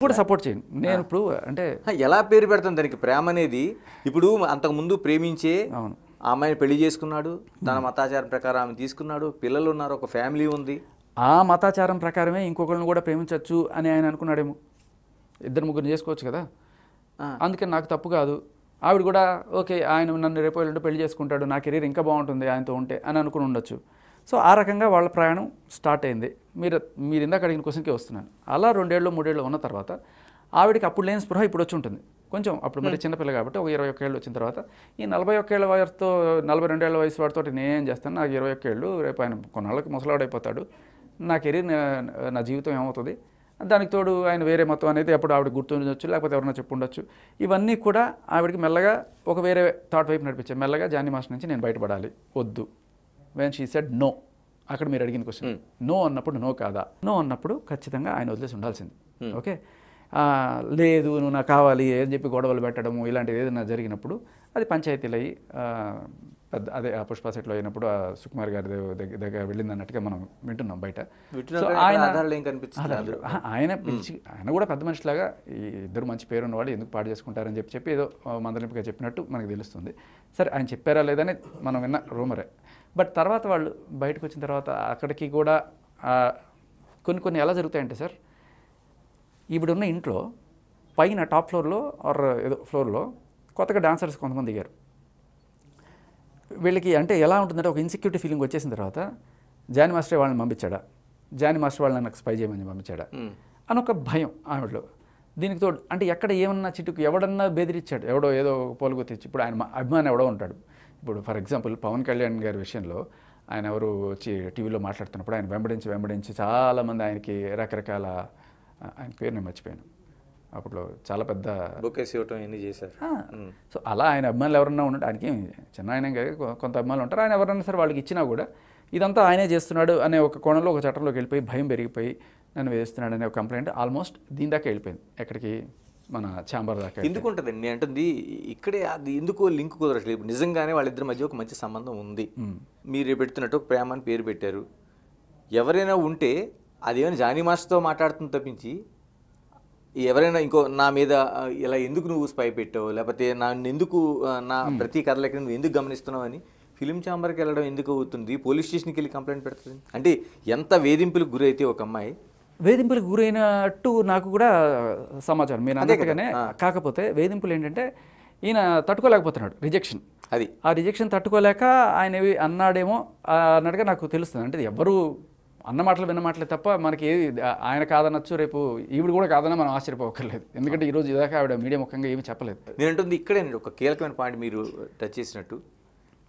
కూడా సపోర్ట్ చేయండి. నేను ఇప్పుడు అంటే ఎలా పేరు పెడతాను దానికి? ప్రేమ అనేది ఇప్పుడు అంతకుముందు ప్రేమించే అవును ఆ అమ్మాయిని పెళ్లి చేసుకున్నాడు, తన మతాచారం ప్రకారం ఆమె తీసుకున్నాడు, పిల్లలు ఉన్నారు, ఒక ఫ్యామిలీ ఉంది. ఆ మతాచారం ప్రకారమే ఇంకొకరిని కూడా ప్రేమించవచ్చు అని ఆయన అనుకున్నాడేమో. ఇద్దరు ముగ్గురు చేసుకోవచ్చు కదా, అందుకని నాకు తప్పు కాదు. ఆవిడ కూడా ఓకే ఆయన నన్ను రేపు వెళ్ళి పెళ్లి చేసుకుంటాడు, నా కెరీర్ ఇంకా బాగుంటుంది ఆయనతో ఉంటే అని అనుకుని ఉండొచ్చు. సో ఆ రకంగా వాళ్ళ ప్రయాణం స్టార్ట్ అయింది. మీరు ఇందాక అడిగిన క్వశ్చన్కే వస్తున్నాను. అలా 2 ఏళ్ళు 3 ఏళ్ళు ఉన్న తర్వాత ఆవిడకి అప్పుడు లేని స్పృహ ఇప్పుడు వచ్చి ఉంటుంది కొంచెం. అప్పుడు మరి చిన్నపిల్ల కాబట్టి ఒక 21 ఏళ్ళు వచ్చిన తర్వాత ఈ 41 ఏళ్ళ వయసుతో 42 ఏళ్ళ వయసు వాడితో నేనేం చేస్తాను, నాకు 21 ఏళ్ళు, రేపు ఆయన కొన్నాళ్ళకి ముసలాడైపోతాడు, నా కెరీర్ నా జీవితం ఏమవుతుంది, దానికి తోడు ఆయన వేరే మతం అనేది అప్పుడు ఆవిడ గుర్తుండొచ్చు, లేకపోతే ఎవరైనా చెప్పు ఉండొచ్చు. ఇవన్నీ కూడా ఆవిడకి మెల్లగా ఒక వేరే థాట్ వైపు నడిపించాయి. మెల్లగా జానీ మాస్టర్ నుంచి నేను బయటపడాలి, వద్దు. వెన్ షీ సెడ్ నో, అక్కడ మీరు అడిగిన క్వశ్చన్, నో అన్నప్పుడు నో కాదా, నో అన్నప్పుడు ఖచ్చితంగా ఆయన వదిలేసి ఉండాల్సింది. ఓకే, లేదు నువ్వు నాకు కావాలి అని చెప్పి గొడవలు పెట్టడము ఇలాంటివి ఏదైనా జరిగినప్పుడు అది పంచాయతీలు అయ్యి అదే ఆ పుష్ప సెట్లో అయినప్పుడు ఆ సుకుమార్ గారి దగ్గర వెళ్ళింది అన్నట్టుగా మనం వింటున్నాం బయట. సో ఆయన పిలిచి ఆయన కూడా పెద్ద మనిషిలాగా ఈ ఇద్దరు మంచి పేరు ఉన్నవాళ్ళు ఎందుకు పాడు చేసుకుంటారని చెప్పి ఏదో మందలింపుగా చెప్పినట్టు మనకు తెలుస్తుంది. సరే ఆయన చెప్పారా లేదని మనం విన్న రూమరే. బట్ తర్వాత వాళ్ళు బయటకు వచ్చిన తర్వాత అక్కడికి కూడా కొన్ని ఎలా జరుగుతాయంటే సార్, ఈవిడున్న ఇంట్లో పైన టాప్ ఫ్లోర్లో ఆర్ ఏదో ఫ్లోర్లో కొత్తగా డాన్సర్స్ కొంతమంది దిగారు. వీళ్ళకి అంటే ఎలా ఉంటుందంటే ఒక ఇన్సెక్యూరిటీ ఫీలింగ్ వచ్చేసిన తర్వాత జానీ మాస్టర్ వాళ్ళని పంపించాడా, జానీ మాస్టర్ వాళ్ళని నాకు స్పై చేయమని పంపించాడా అని ఒక భయం ఆవిడలో. దీనికి తోడు అంటే ఎక్కడ ఏమన్నా చిట్టుకు ఎవడన్నా బెదిరించాడు, ఎవడో ఏదో పోలుగు తెచ్చి. ఇప్పుడు ఆయన అభిమాని ఎవడో ఉంటాడు. ఇప్పుడు ఫర్ ఎగ్జాంపుల్ పవన్ కళ్యాణ్ గారి విషయంలో ఆయన ఎవరు వచ్చి టీవీలో మాట్లాడుతున్నప్పుడు ఆయన వెంబడించి చాలామంది ఆయనకి రకరకాల, ఆయన పేరు నేను మర్చిపోయాను, అప్పట్లో చాలా పెద్ద బొకేస్ ఇవ్వటం ఎన్ని చేశారు. సో అలా ఆయన అభిమానులు ఎవరన్నా ఉంటే ఆయనకి చిన్న ఆయన కొంత అభిమానులు ఉంటారు, ఆయన ఎవరన్నా సరే వాళ్ళకి ఇచ్చినా కూడా ఇదంతా ఆయనే చేస్తున్నాడు అనే ఒక కోణంలో ఒక చట్టంలోకి వెళ్ళిపోయి భయం పెరిగిపోయి నన్ను వేస్తున్నాడు అనే ఒక కంప్లైంట్ ఆల్మోస్ట్ దీని దాకా వెళ్ళిపోయింది. ఎక్కడికి మన ఛాంబర్ దాకా. ఎందుకు ఉంటుందండి నేను అంటుంది ఇక్కడే, అది ఎందుకు లింక్ కుదరట్లేదు. నిజంగానే వాళ్ళిద్దరి మధ్య ఒక మంచి సంబంధం ఉంది, మీరు పెడుతున్నట్టు ఒక ప్రేమ అని పేరు పెట్టారు. ఎవరైనా ఉంటే అదేమైనా జానీ మాస్టర్తో మాట్లాడుతుంది తప్పించి ఎవరైనా ఇంకో నా మీద ఇలా ఎందుకు నువ్వు స్పై పెట్టావు, లేకపోతే నన్ను ఎందుకు నా ప్రతి కథలకి నువ్వు ఎందుకు గమనిస్తున్నావు అని ఫిలిం ఛాంబర్కి వెళ్ళడం ఎందుకు అవుతుంది, పోలీస్ స్టేషన్కి వెళ్ళి కంప్లైంట్ పెడుతుంది. అంటే ఎంత వేధింపులకు గురైతే ఒక అమ్మాయి, వేధింపులకు గురైనట్టు నాకు కూడా సమాచారం మీరు అన్నట్టుగానే. కాకపోతే వేధింపులు ఏంటంటే ఈయన తట్టుకోలేకపోతున్నాడు రిజెక్షన్. అది ఆ రిజెక్షన్ తట్టుకోలేక ఆయన అన్నాడేమో అన్నట్టుగా నాకు తెలుస్తుంది. అంటే ఎవరు అన్న మాటలు విన్న మాటలే తప్ప మనకి ఏది ఆయన కాదనొచ్చు, రేపు ఈవిడ కూడా కాదన్నా మనం ఆశ్చర్యపోకర్లేదు. ఎందుకంటే ఈరోజు ఇదాకా ఆవిడ మీడియా ముఖంగా ఏమీ చెప్పలేదు. నేను అంటుంది ఇక్కడే ఒక కీలకమైన పాయింట్ మీరు టచ్ చేసినట్టు,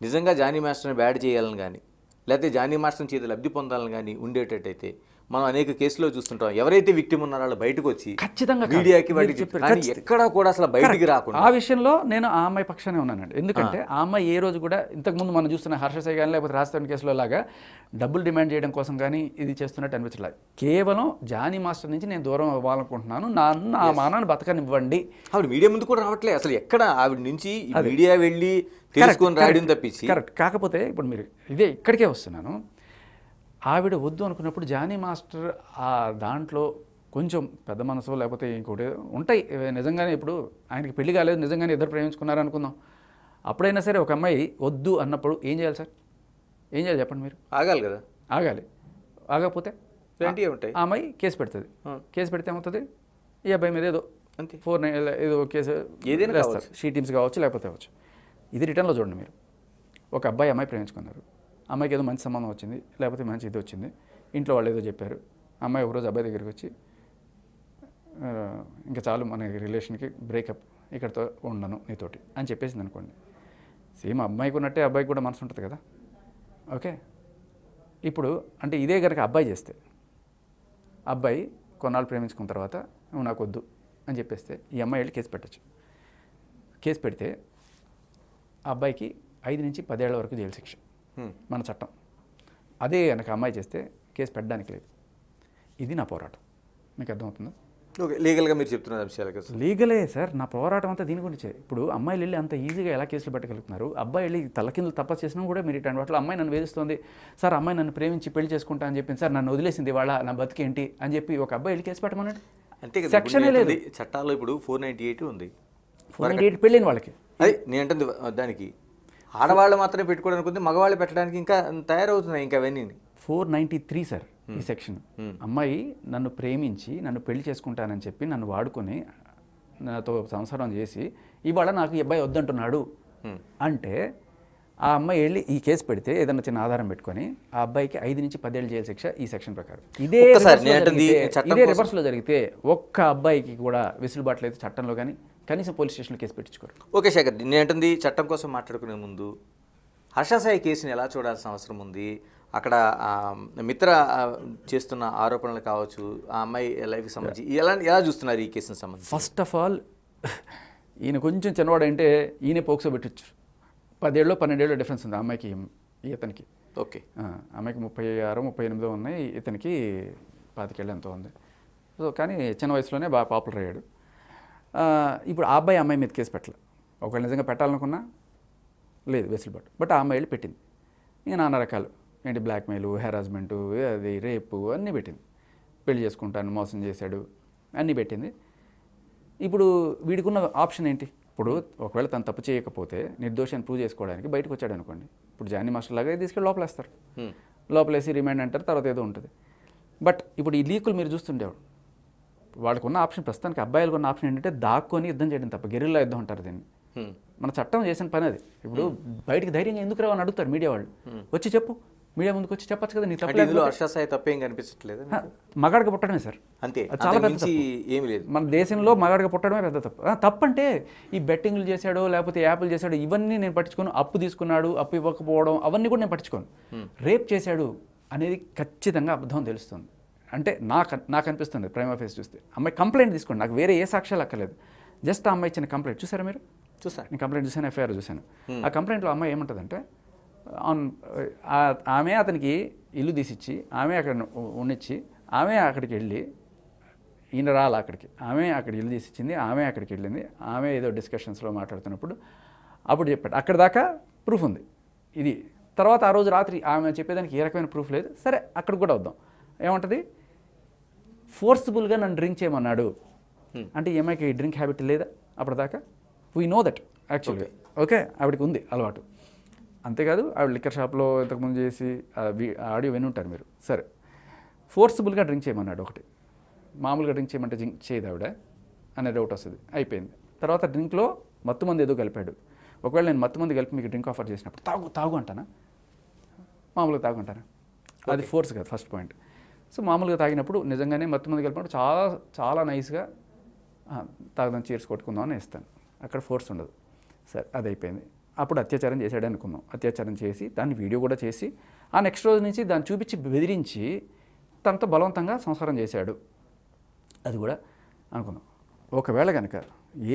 నిజంగా జానీ మాస్టర్ని బ్యాడ్ చేయాలని కానీ లేకపోతే జానీ మాస్టర్ని చేతి లబ్ధి పొందాలని కానీ ఉండేటట్టయితే మనం అనేక కేసులో చూస్తుంటాం. ఎవరైతే విక్టిమ్ ఉన్నారో వాళ్ళు బయటకు వచ్చి ఖచ్చితంగా మీడియాకి ఎక్కడా కూడా అసలు బయటికి రాకుండా. ఆ విషయంలో నేను ఆ అమ్మాయి పక్షానే ఉన్నానండి. ఎందుకంటే ఆ అమ్మాయి ఏ రోజు కూడా ఇంతకుముందు మనం చూస్తున్న హర్షసాయి కానీ లేకపోతే రాజస్థాన్ కేసులో లాగా డబ్బులు డిమాండ్ చేయడం కోసం కానీ ఇది చేస్తున్నట్టు అనిపించలేదు. కేవలం జానీ మాస్టర్ నుంచి నేను దూరం అవ్వాలనుకుంటున్నాను, నా మానాన్ని బతకనివ్వండి. ఆవిడ మీడియా ముందు కూడా రావట్లేదు అసలు. ఎక్కడ ఆవిడ నుంచి మీడియా వెళ్ళి తెలుసుకొని రాయడం తప్పించి. కరెక్ట్. కాకపోతే ఇప్పుడు మీరు ఇక్కడికే వస్తున్నాను. ఆవిడ వద్దు అనుకున్నప్పుడు జానీ మాస్టర్ ఆ దాంట్లో కొంచెం పెద్ద మనసు లేకపోతే ఇంకోటి ఉంటాయి నిజంగానే. ఇప్పుడు ఆయనకి పెళ్లి కాలేదు, నిజంగానే ఇద్దరు ప్రేమించుకున్నారు అనుకుందాం. అప్పుడైనా సరే ఒక అమ్మాయి వద్దు అన్నప్పుడు ఏం చేయాలి సార్? ఏం చేయాలి చెప్పండి మీరు? ఆగాలి కదా. ఆగాలి. ఆగకపోతే ఉంటాయి. ఆ అమ్మాయి కేసు పెడుతుంది. కేసు పెడితే ఏమవుతుంది? ఈ అబ్బాయి మీద ఏదో 4 ఏదో కేసు ఏదైనా వేస్తారు, షీ టీమ్స్ కావచ్చు లేకపోతే అవ్వచ్చు. ఇది రిటర్న్లో చూడండి మీరు. ఒక అబ్బాయి అమ్మాయి ప్రేమించుకున్నారు, అమ్మాయికి ఏదో మంచి సంబంధం వచ్చింది లేకపోతే మంచి ఇది వచ్చింది, ఇంట్లో వాళ్ళు ఏదో చెప్పారు. అమ్మాయి ఒకరోజు అబ్బాయి దగ్గరికి వచ్చి ఇంకా చాలు మన రిలేషన్కి బ్రేకప్, ఇక్కడితో ఉండను నీతోటి అని చెప్పేసింది అనుకోండి. సేమ్ అమ్మాయికి ఉన్నట్టే అబ్బాయికి కూడా మనసు ఉంటుంది కదా. ఓకే, ఇప్పుడు అంటే ఇదే కనుక అబ్బాయి చేస్తే, అబ్బాయి కొన్నాళ్ళు ప్రేమించుకున్న తర్వాత నువ్వు నాకు వద్దు అని చెప్పేస్తే ఈ అమ్మాయి వెళ్ళి కేసు పెట్టచ్చు. కేసు పెడితే ఆ అబ్బాయికి 5 నుంచి 10 ఏళ్ల వరకు జైలు శిక్ష మన చట్టం. అదే కనుక అమ్మాయి చేస్తే కేసు పెట్టడానికి లేదు. ఇది నా పోరాటం. మీకు అర్థమవుతుందా? ఓకే, లీగల్గా మీరు చెప్తున్న అంశాలు లీగలే సార్. నా పోరాటం అంతా దీని గురించే. ఇప్పుడు అమ్మాయిలు వెళ్ళి అంత ఈజీగా ఎలా కేసులు పెట్టగలుగుతున్నారు? అబ్బాయి వెళ్ళి తలకిందులు తప్ప చేసినా కూడా మీరు ఇట్లాంటి వాటిలో అమ్మాయి నన్ను వేధిస్తుంది సార్, అమ్మాయి నన్ను ప్రేమించి పెళ్లి చేసుకుంటా అని చెప్పింది సార్, నన్ను వదిలేసింది వాళ్ళ, నా బతికేంటి అని చెప్పి ఒక అబ్బాయి వెళ్ళి కేసు పెట్టమన్నాడు. అంతే కదా. సెక్షనే లేదు. చట్టాల్లో ఇప్పుడు 498 ఉంది. 498 పెళ్ళిన వాళ్ళకి. అదే నేను అంటే దానికి ఆడవాళ్ళు మాత్రమే పెట్టుకోవడానికి ఉంది, మగవాళ్ళు పెట్టడానికి ఇంకా తయారవుతున్నాయి ఇంకా అవన్నీ. 493 సార్ ఈ సెక్షన్. అమ్మాయి నన్ను ప్రేమించి నన్ను పెళ్లి చేసుకుంటానని చెప్పి నన్ను వాడుకొని నాతో సంసారం చేసి ఇవాళ నాకు ఈ అబ్బాయి వద్దంటున్నాడు అంటే ఆ అమ్మాయి వెళ్ళి ఈ కేసు పెడితే ఏదన్నా చిన్న ఆధారం పెట్టుకొని ఆ అబ్బాయికి 5 నుంచి 10 ఏళ్ళ జైలు శిక్ష ఈ సెక్షన్ ప్రకారం. ఇదే రివర్స్లో జరిగితే ఒక్క అబ్బాయికి కూడా వెసులుబాట్లు అయితే చట్టంలో కానీ కనీసం పోలీస్ స్టేషన్లో కేసు పెట్టించుకోరు. ఓకే శేఖర్, నేనంటుంది చట్టం కోసం మాట్లాడుకునే ముందు హర్ష సాయి కేసుని ఎలా చూడాల్సిన అవసరం ఉంది, అక్కడ మిత్ర చేస్తున్న ఆరోపణలు కావచ్చు, ఆ అమ్మాయి లైఫ్కి సంబంధించి ఎలా చూస్తున్నారు ఈ కేసుని సంబంధించి? ఫస్ట్ ఆఫ్ ఆల్ ఈయన కొంచెం చిన్నవాడు అంటే ఈయన పోక్సో పెట్టచ్చు. 10 ఏళ్ళు 12 ఏళ్ళు డిఫరెన్స్ ఉంది ఆ అమ్మాయికి ఇతనికి. ఓకే, అమ్మాయికి 36 38 ఉన్నాయి, ఇతనికి 25 ఏళ్ళు ఎంతో ఉంది. సో కానీ చిన్న వయసులోనే బాగా పాపులర్ అయ్యాడు. ఇప్పుడు ఆ అమ్మాయి మీద కేసు పెట్టలేదు. ఒకవేళ నిజంగా పెట్టాలనుకున్నా లేదు వెసులుబాటు, బట్ ఆ అమ్మాయి వెళ్ళి పెట్టింది. ఇంకా నానా రకాలు ఏంటి బ్లాక్మెయిల్, హెరాస్మెంటు, అది రేపు అన్నీ పెట్టింది. పెళ్లి చేసుకుంటాను, మోసం చేశాడు అన్నీ పెట్టింది. ఇప్పుడు వీడికున్న ఆప్షన్ ఏంటి? ఇప్పుడు ఒకవేళ తను తప్పు చేయకపోతే నిర్దోషాన్ని ప్రూవ్ చేసుకోవడానికి బయటకు వచ్చాడు అనుకోండి, ఇప్పుడు జానీ మాస్టర్ లాగా తీసుకెళ్ళి లోపలేస్తారు. లోపలేసి రిమైండ్ అంటారు, తర్వాత ఏదో ఉంటుంది. బట్ ఇప్పుడు ఈ లీకులు మీరు చూస్తుండేవాడు, వాళ్ళకు ఉన్న ఆప్షన్, ప్రస్తుతానికి అబ్బాయిలకు ఉన్న ఆప్షన్ ఏంటంటే దాక్కొని యుద్ధం చేయడం తప్ప. గెరిల్లా యుద్ధం అంటారు దీన్ని. మన చట్టం చేసిన పని అది. ఇప్పుడు బయటికి ధైర్యంగా ఎందుకు రావని అడుగుతారు మీడియా వాళ్ళు. వచ్చి చెప్పు, మీడియా ముందుకు వచ్చి చెప్పచ్చు కదా నీ తప్పు. హర్ష సాయి తప్పేం కనిపించట్లేదు. మగాడిగా పుట్టడమే సార్, అంతే, చాలా పెద్ద తప్పు. ఏమి లేదు మన దేశంలో మగాడిగా పుట్టడమే పెద్ద తప్పు. తప్పంటే ఈ బెట్టింగ్లు చేశాడో లేకపోతే యాప్లు చేశాడో ఇవన్నీ నేను పట్టించుకోను. అప్పు తీసుకున్నాడు, అప్పు ఇవ్వకపోవడం అవన్నీ కూడా నేను పట్టించుకోను. రేప్ చేశాడు అనేది ఖచ్చితంగా అబద్ధం తెలుస్తుంది. అంటే నాకు అనిపిస్తుంది ప్రైమా ఫేస్ చూస్తే. అమ్మాయి కంప్లైంట్ తీసుకోండి, నాకు వేరే ఏ సాక్ష్యాలు అక్కర్లేదు. జస్ట్ ఆ అమ్మాయి ఇచ్చిన కంప్లైంట్ చూసారా మీరు? చూసాను, నేను కంప్లైంట్ చూసాను, ఎఫ్ఐఆర్ చూశాను. ఆ కంప్లైంట్లో అమ్మాయి ఏమంటుందంటే ఆమె అతనికి ఇల్లు తీసిచ్చి, ఆమె అక్కడ ఉండిచ్చి, ఆమె అక్కడికి వెళ్ళి, ఈయన రాలా అక్కడికి, ఆమె అక్కడ ఇల్లు తీసిచ్చింది, ఆమె అక్కడికి వెళ్ళింది, ఆమె ఏదో డిస్కషన్స్లో మాట్లాడుతున్నప్పుడు అప్పుడు చెప్పాడు. అక్కడ దాకా ప్రూఫ్ ఉంది ఇది. తర్వాత ఆ రోజు రాత్రి ఆమె చెప్పేదానికి ఏ రకమైన ప్రూఫ్ లేదు. సరే అక్కడికి కూడా వద్దాం. ఏమంటుంది? ఫోర్స్ఫుల్గా నన్ను డ్రింక్ చేయమన్నాడు అంటే ఏమైనా డ్రింక్ హ్యాబిట్ లేదా అప్పటిదాకా? వీ నో దట్ యాక్చువల్గా. ఓకే, ఆవిడకి ఉంది అలవాటు. అంతేకాదు ఆవిడ లిక్కర్ షాప్లో ఇంతకుముందు చేసి ఆడియో విని ఉంటారు మీరు. సరే, ఫోర్స్ఫుల్గా డ్రింక్ చేయమన్నాడు ఒకటి, మామూలుగా డ్రింక్ చేయమంటే చేయదు ఆవిడ అనే డౌట్ వస్తుంది. అయిపోయింది. తర్వాత డ్రింక్లో మత్తు మంది ఏదో కలిపాడు. ఒకవేళ నేను మత్తు మంది కలిపి మీకు డ్రింక్ ఆఫర్ చేసినప్పుడు తాగు అంటానా? మామూలుగా తాగు అంటానా? అది ఫోర్స్ కదా ఫస్ట్ పాయింట్. సో మామూలుగా తాగినప్పుడు నిజంగానే మత్తు మంది కలిపినప్పుడు చాలా చాలా నైస్గా తాగుదాం, చీర్స్ కొట్టుకుందాం అని ఇస్తాను. అక్కడ ఫోర్స్ ఉండదు. సరే, అది అయిపోయింది. అప్పుడు అత్యాచారం చేశాడు అనుకున్నాం. అత్యాచారం చేసి దాన్ని వీడియో కూడా చేసి ఆ నెక్స్ట్ రోజు నుంచి దాన్ని చూపించి బెదిరించి తనతో బలవంతంగా సంసారం చేశాడు, అది కూడా అనుకున్నాం. ఒకవేళ కనుక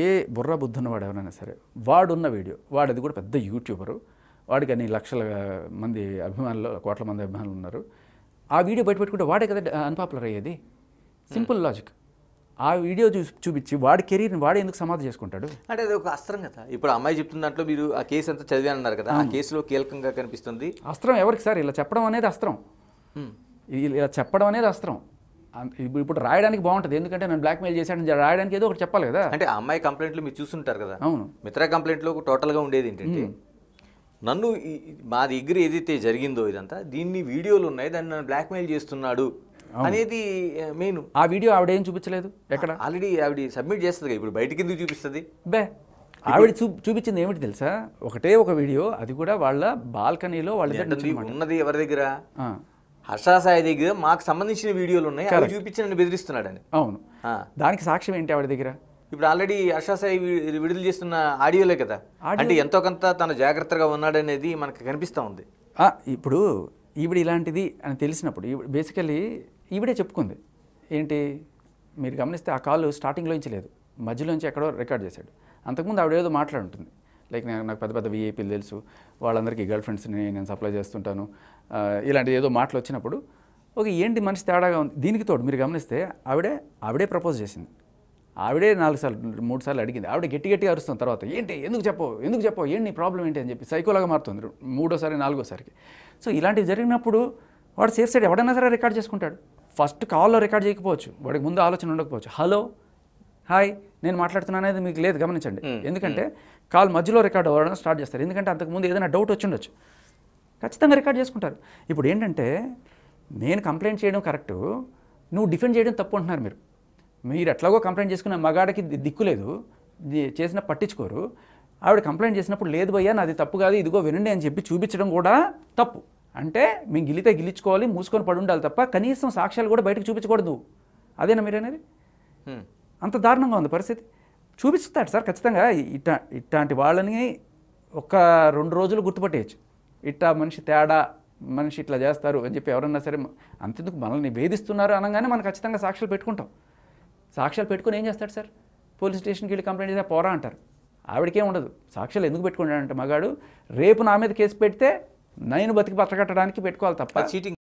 ఏ బుర్ర బుద్ధున్నవాడు ఎవరైనా సరే వాడున్న వీడియో, వాడు అది కూడా పెద్ద యూట్యూబరు, వాడికి అన్ని లక్షల మంది అభిమానులు, కోట్ల మంది అభిమానులు ఉన్నారు. ఆ వీడియో బయట పెట్టుకుంటే వాడే కదా అన్పాపులర్ అయ్యేది. Simple logic. ఆ వీడియో చూపించి వాడి కెరీర్ని వాడే ఎందుకు సమాధి చేసుకుంటాడు? అంటే అది ఒక అస్త్రం కదా. ఇప్పుడు అమ్మాయి చెప్తున్న దాంట్లో మీరు ఆ కేసు అంతా చదివానన్నారు కదా, ఆ కేసులో కీలకంగా కనిపిస్తుంది అస్త్రం. ఎవరికి సార్ ఇలా చెప్పడం అనేది అస్త్రం? ఇలా చెప్పడం అనేది అస్త్రం. ఇప్పుడు రాయడానికి బాగుంటుంది, ఎందుకంటే నేను బ్లాక్మెయిల్ చేశాను రాయడానికి ఏదో ఒకటి చెప్పాలి కదా. అంటే ఆ అమ్మాయి కంప్లైంట్లు మీరు చూస్తుంటారు కదా. అవును. మిత్ర కంప్లైంట్లో టోటల్గా ఉండేది ఏంటంటే, నన్ను మా దగ్గర ఏదైతే జరిగిందో ఇదంతా, దీన్ని వీడియోలు ఉన్నాయి, దాన్ని నన్ను బ్లాక్మెయిల్ చేస్తున్నాడు అనేది మెయిన్. ఆ వీడియో ఆవిడ ఏం చూపించలేదు ఎక్కడ. ఆల్రెడీ ఆవిడ సబ్మిట్ చేస్తుంది, ఇప్పుడు బయటకి ఎందుకు చూపిస్తుంది? ఆవిడ చూపించింది ఏమిటి తెలుసా? ఒకటే ఒక వీడియో, అది కూడా వాళ్ళ బాల్కనీలో వాళ్ళ ఉన్నది. ఎవరి దగ్గర? హర్ష సాయి దగ్గర మాకు సంబంధించిన వీడియోలు ఉన్నాయి, అవి చూపించి నన్ను బెదిరిస్తున్నాడని. అవును. దానికి సాక్ష్యం ఏంటి ఆవిడ దగ్గర? ఇప్పుడు ఆల్రెడీ హర్ష సాయి విడుదల చేస్తున్న ఆడియోలే కదా. అంటే ఎంతో కొంత తను జాగ్రత్తగా ఉన్నాడనేది మనకు కనిపిస్తూ ఉంది. ఇప్పుడు ఈవిడ ఇలాంటిది అని తెలిసినప్పుడు బేసికలీ ఈవిడే చెప్పుకుంది. ఏంటి మీరు గమనిస్తే ఆ కాల్ స్టార్టింగ్లోంచి లేదు, మధ్యలోంచి ఎక్కడో రికార్డ్ చేశాడు. అంతకుముందు ఆవిడ ఏదో మాట్లాడుంటుంది, లైక్ నాకు పెద్ద పెద్ద వీఐపీలు తెలుసు, వాళ్ళందరికీ గర్ల్ ఫ్రెండ్స్ని నేను సప్లై చేస్తుంటాను, ఇలాంటి ఏదో మాటలు వచ్చినప్పుడు ఓకే ఏంటి మనిషి తేడాగా ఉంది. దీనికి తోడు మీరు గమనిస్తే ఆవిడే ప్రపోజ్ చేసింది, ఆవిడే 4 సార్లు 3 సార్లు అడిగింది. ఆవిడ గట్టిగా అరుస్తుంది. తర్వాత ఏంటి ఎందుకు చెప్పు ఏంటి నీ ప్రాబ్లం ఏంటి అని చెప్పి సైకోలాగా మారుతుంది 3వ సారి 4వ సారికి. సో ఇలాంటివి జరిగినప్పుడు వాడు సేఫ్ సైడ్ ఎవడైనా సరే రికార్డ్ చేసుకుంటాడు. ఫస్ట్ కాల్లో రికార్డ్ చేయకపోవచ్చు, వాడికి ముందు ఆలోచన ఉండకపోవచ్చు. హలో, హాయ్, నేను మాట్లాడుతున్నాను అనేది మీకు లేదు, గమనించండి. ఎందుకంటే కాల్ మధ్యలో రికార్డ్ అవ్వడం స్టార్ట్ చేస్తారు. ఎందుకంటే అంతకుముందు ఏదైనా డౌట్ వచ్చి ఉండొచ్చు, ఖచ్చితంగా రికార్డ్ చేసుకుంటారు. ఇప్పుడు ఏంటంటే నేను కంప్లైంట్ చేయడం కరెక్టు, నువ్వు డిఫెండ్ చేయడం తప్పు అంటున్నారు మీరు. మీరు ఎట్లాగో కంప్లైంట్ చేసుకున్న మగాడికి దిక్కు లేదు, చేసిన పట్టించుకోరు. ఆవిడ కంప్లైంట్ చేసినప్పుడు లేదు భయ్యా నాది తప్పు కాదు, ఇదిగో వినండి అని చెప్పి చూపించడం కూడా తప్పు. అంటే మేము గిలితే గిలిచుకోవాలి, మూసుకొని పడి ఉండాలి తప్ప కనీసం సాక్ష్యాలు కూడా బయటకు చూపించకూడదు. అదేనా మీరు అనేది? అంత దారుణంగా ఉంది పరిస్థితి. చూపిస్తాడు సార్ ఖచ్చితంగా. ఇట్లాంటి వాళ్ళని ఒక 2 రోజులు గుర్తుపట్టేయచ్చు. ఇట్టా మనిషి తేడా, మనిషి ఇట్లా చేస్తారు అని చెప్పి ఎవరన్నా సరే, అంతెందుకు మనల్ని వేధిస్తున్నారు అనగానే మనం ఖచ్చితంగా సాక్ష్యాలు పెట్టుకుంటాం. సాక్ష్యాలు పెట్టుకుని ఏం చేస్తాడు సార్? పోలీస్ స్టేషన్కి వెళ్ళి కంప్లైంట్ చేస్తే పోరా అంటారు. ఆవిడకేం ఉండదు. సాక్ష్యాలు ఎందుకు పెట్టుకుంటాడంటే మగాడు, రేపు నా మీద కేసు పెడితే నేను బతికి పట్టకట్టడానికి పెట్టుకోవాలి తప్ప చీటింగ్